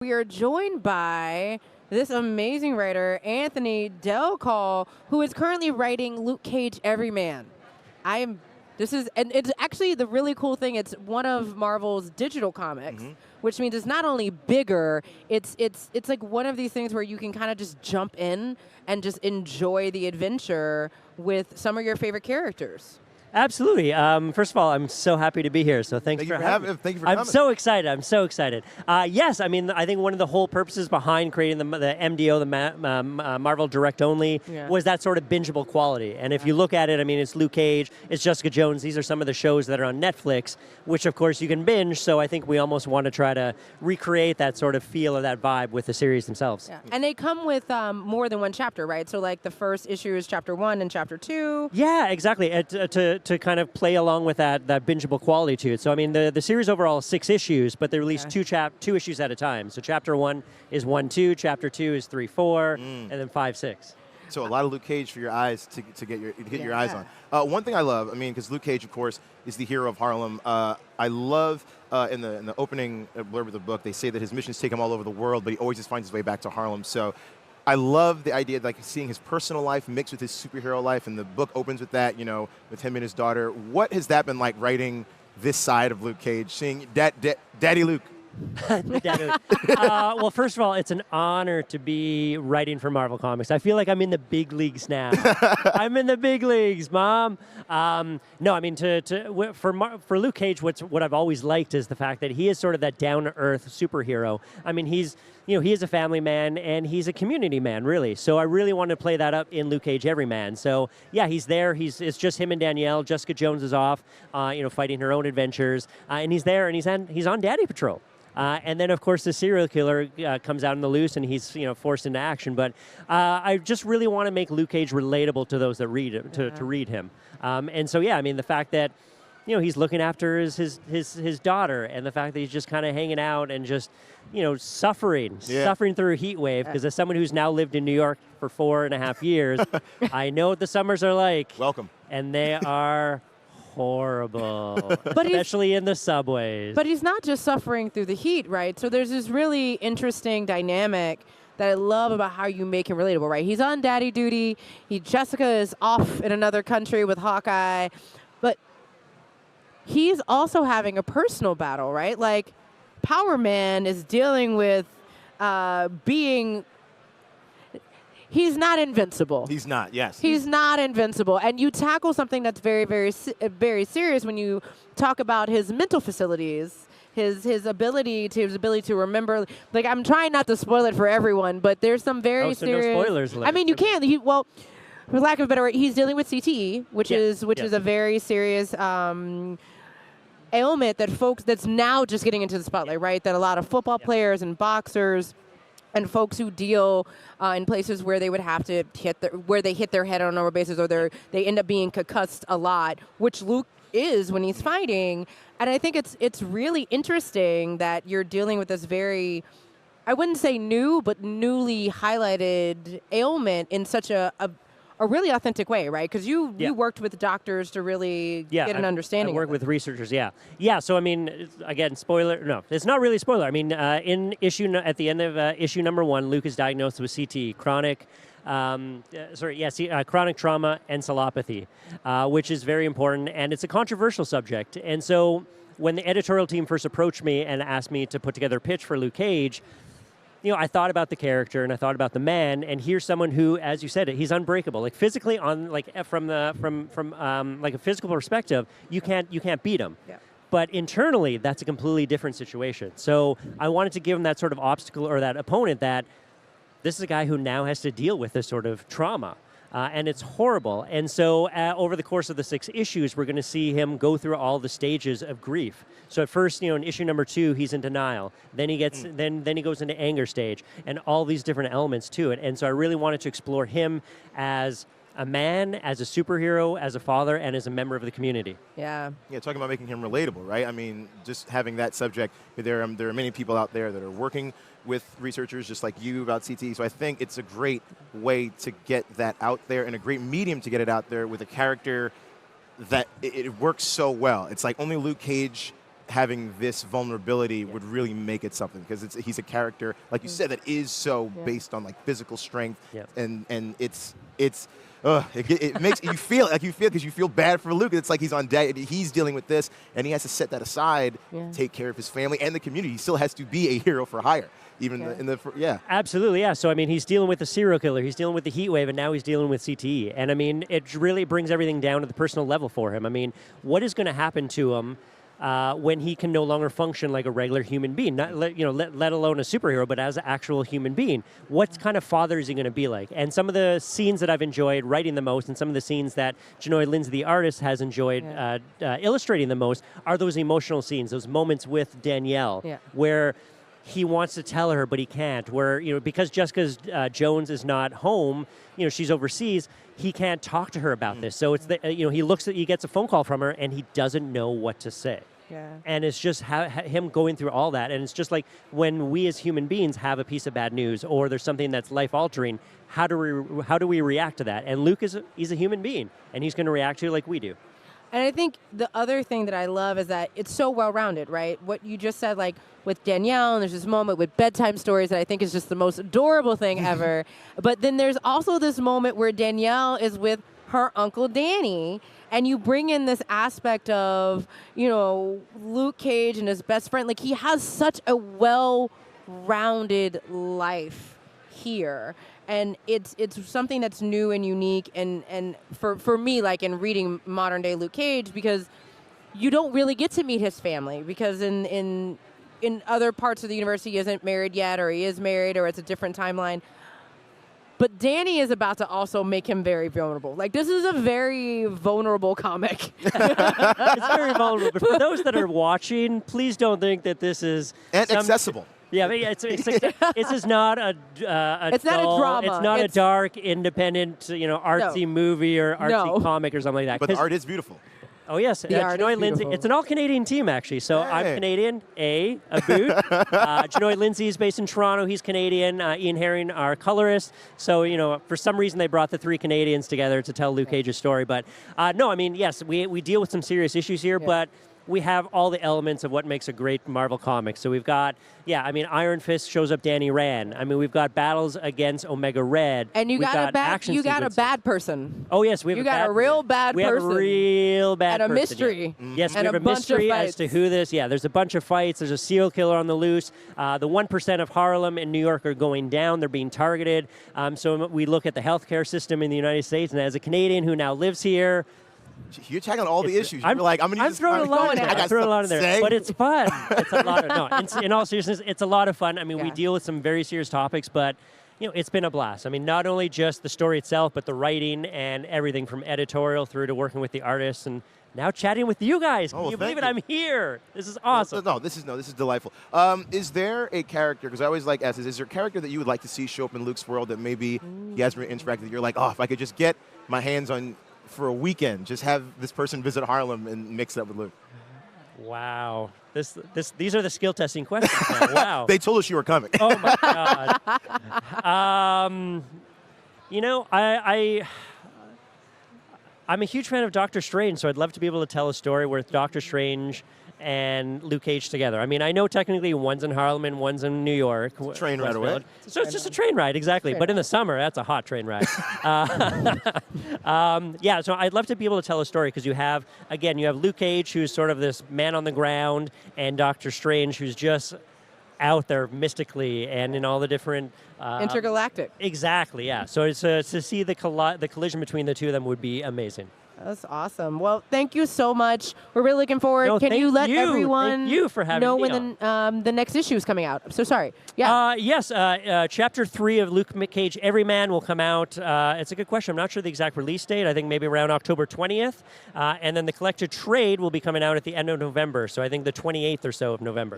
We are joined by this amazing writer, Anthony Del Col, who is currently writing Luke Cage Everyman. And it's actually the really cool thing. It's one of Marvel's digital comics, which means it's not only bigger. It's like one of these things where you can kind of just jump in and just enjoy the adventure with some of your favorite characters. Absolutely. First of all, I'm so happy to be here. So thank you for having me. Thank you for coming. I'm so excited. Yes, I mean, I think one of the whole purposes behind creating the MDO, the Marvel Direct Only, was that sort of bingeable quality. And if you look at it, I mean, it's Luke Cage, it's Jessica Jones. These are some of the shows that are on Netflix, which of course you can binge. So I think we almost want to try to recreate that sort of feel or that vibe with the series themselves. Yeah. And they come with more than one chapter, right? So like the first issue is chapter 1 and chapter 2. Yeah, exactly. To kind of play along with that bingeable quality to it. So I mean, the series overall is 6 issues, but they release two issues at a time. So chapter 1 is 1-2, chapter 2 is 3-4, and then 5-6. So a lot of Luke Cage for your eyes to get your eyes on. One thing I love, I mean, because Luke Cage, of course, is the hero of Harlem. I love in the opening blurb of the book, they say that his missions take him all over the world, but he always just finds his way back to Harlem. So I love the idea of like seeing his personal life mixed with his superhero life, and the book opens with that, you know, with him and his daughter. What has that been like writing this side of Luke Cage, seeing Daddy Luke? Well, first of all, it's an honor to be writing for Marvel Comics. I feel like I'm in the big leagues now. I'm in the big leagues, Mom. No, I mean, for Luke Cage, what I've always liked is the fact that he is sort of that down-to-earth superhero. I mean, he is a family man, and he's a community man, really. So I really wanted to play that up in Luke Cage Everyman. So yeah, he's there. It's just him and Danielle. Jessica Jones is off, fighting her own adventures, and he's there, and he's on Daddy Patrol. And then, of course, the serial killer comes out in the loose, and he's forced into action. But I just really want to make Luke Cage relatable to those that read it, to read him. And so, yeah, I mean, the fact that he's looking after his daughter, and the fact that he's just kind of hanging out and just suffering through a heat wave. Because as someone who's now lived in New York for 4.5 years, I know what the summers are like. Welcome. And they are horrible, especially in the subways. But he's not just suffering through the heat, right? So there's this really interesting dynamic that I love about how you make him relatable, right? He's on daddy duty. Jessica is off in another country with Hawkeye. But he's also having a personal battle, right? Like, Power Man is dealing with being... He's not invincible. He's not, yes. He's not invincible. And you tackle something that's very, very, very serious when you talk about his mental facilities, his ability to remember. Like, I'm trying not to spoil it for everyone, but there's some very serious... no spoilers. I mean, you can. For lack of a better word, he's dealing with CTE, which is a very serious ailment that's now just getting into the spotlight, right? That a lot of football players and boxers and folks who deal in places where they would have to hit their head on a normal basis, or they end up being concussed a lot, which Luke is when he's fighting. And I think it's really interesting that you're dealing with this very, I wouldn't say new, but newly highlighted ailment in such a really authentic way, right? Because you worked with doctors to really get an understanding. I worked with researchers, Yeah, so I mean, again, spoiler, no, it's not really spoiler. I mean, at the end of issue number 1, Luke is diagnosed with CT, chronic trauma encephalopathy, which is very important, and it's a controversial subject. And so when the editorial team first approached me and asked me to put together a pitch for Luke Cage, I thought about the character and I thought about the man, and here's someone who, as you said, he's unbreakable. Like physically, from a physical perspective, you can't beat him. Yeah. But internally, that's a completely different situation. So I wanted to give him that sort of obstacle or that opponent that this is a guy who now has to deal with this sort of trauma. And it's horrible. And so over the course of the 6 issues, we're going to see him go through all the stages of grief. So at first, in issue number 2, he's in denial. Then he gets, then he goes into anger stage, and all these different elements to it. And so I really wanted to explore him as a man, as a superhero, as a father, and as a member of the community. Yeah. Yeah, talking about making him relatable, right? I mean, just having that subject. There are many people out there that are working with researchers just like you about CTE, so I think it's a great way to get that out there and a great medium to get it out there with a character that it works so well. It's like only Luke Cage having this vulnerability would really make it something, because he's a character, like you said, that is so based on like physical strength, and it makes you feel because you feel bad for Luke. It's like he's dealing with this, and he has to set that aside, take care of his family and the community. He still has to be a hero for hire. Even Absolutely, yeah. So, I mean, he's dealing with a serial killer, he's dealing with the heat wave, and now he's dealing with CTE. And, I mean, it really brings everything down to the personal level for him. I mean, what is going to happen to him when he can no longer function like a regular human being, not let alone a superhero, but as an actual human being? What kind of father is he going to be like? And some of the scenes that I've enjoyed writing the most, and some of the scenes that Janoy Lindsay, the artist, has enjoyed illustrating the most, are those emotional scenes, those moments with Danielle, where he wants to tell her, but he can't. Where, because Jessica Jones is not home, she's overseas, he can't talk to her about this. So it's he gets a phone call from her, and he doesn't know what to say. Yeah. And it's just him going through all that. And it's just like when we as human beings have a piece of bad news, or there's something that's life altering, how do we react to that? And Luke he's a human being, and he's going to react to it like we do. And I think the other thing that I love is that it's so well-rounded, right? What you just said, like with Danielle, and there's this moment with bedtime stories that I think is just the most adorable thing ever. But then there's also this moment where Danielle is with her Uncle Danny, and you bring in this aspect of, Luke Cage and his best friend. Like, he has such a well-rounded life here. And it's something that's new and unique, and for me, like in reading modern day Luke Cage, because you don't really get to meet his family, because in other parts of the universe he isn't married yet, or he is married, or it's a different timeline. But Danny is about to also make him very vulnerable. Like, this is a very vulnerable comic. It's very vulnerable. But for those that are watching, please don't think that this is accessible. Yeah, but it's just not a it's not a drama. It's not a dark, independent, artsy movie or artsy comic or something like that. But the art is beautiful. Oh, yes. Janoy Lindsay. It's an all-Canadian team, actually. So I'm Canadian, a boot. Janoy Lindsay is based in Toronto. He's Canadian. Ian Herring, our colorist. So, for some reason, they brought the three Canadians together to tell Luke Cage's story. But, no, I mean, yes, we deal with some serious issues here, but we have all the elements of what makes a great Marvel comic. So we've got, Iron Fist shows up Danny Rand. I mean, we've got battles against Omega Red. And you got a bad person. Oh, yes. We have a real bad person. We have a real bad person. And a mystery. Yeah. Yes, we have a mystery as to who this, there's a bunch of fights. There's a serial killer on the loose. The 1% of Harlem and New York are going down. They're being targeted. So we look at the healthcare system in the United States, and as a Canadian who now lives here, you're tagging on all the issues. You're like, I'm throwing a lot in there. I'm throwing a lot in there, but it's fun. It's a lot of in all seriousness, it's a lot of fun. I mean, we deal with some very serious topics, but it's been a blast. I mean, not only just the story itself, but the writing and everything from editorial through to working with the artists, and now chatting with you guys. Can you believe it? I'm here. This is awesome. This is delightful. Is there a character? Because I always like asking, is there a character that you would like to see show up in Luke's world that maybe he hasn't really interacted with? You're like, if I could just get my hands on for a weekend, just have this person visit Harlem and mix it up with Luke. Wow. These are the skill testing questions now. Wow. They told us you were coming. Oh my God. I'm a huge fan of Doctor Strange, so I'd love to be able to tell a story with Doctor Strange and Luke Cage together. I mean, I know technically one's in Harlem and one's in New York. Train ride away. So it's just a train ride, exactly. But in the summer, that's a hot train ride. So I'd love to be able to tell a story, because you have Luke Cage, who's sort of this man on the ground, and Doctor Strange, who's just out there mystically and in all the different... intergalactic. Exactly, yeah. So to see the collision between the two of them would be amazing. That's awesome. Well, thank you so much. We're really looking forward. Can you let everyone know when the next issue is coming out? I'm so sorry. Yeah. Yes. Chapter 3 of Luke Cage Everyman will come out. It's a good question. I'm not sure the exact release date. I think maybe around October 20th. And then the collected trade will be coming out at the end of November. So I think the 28th or so of November.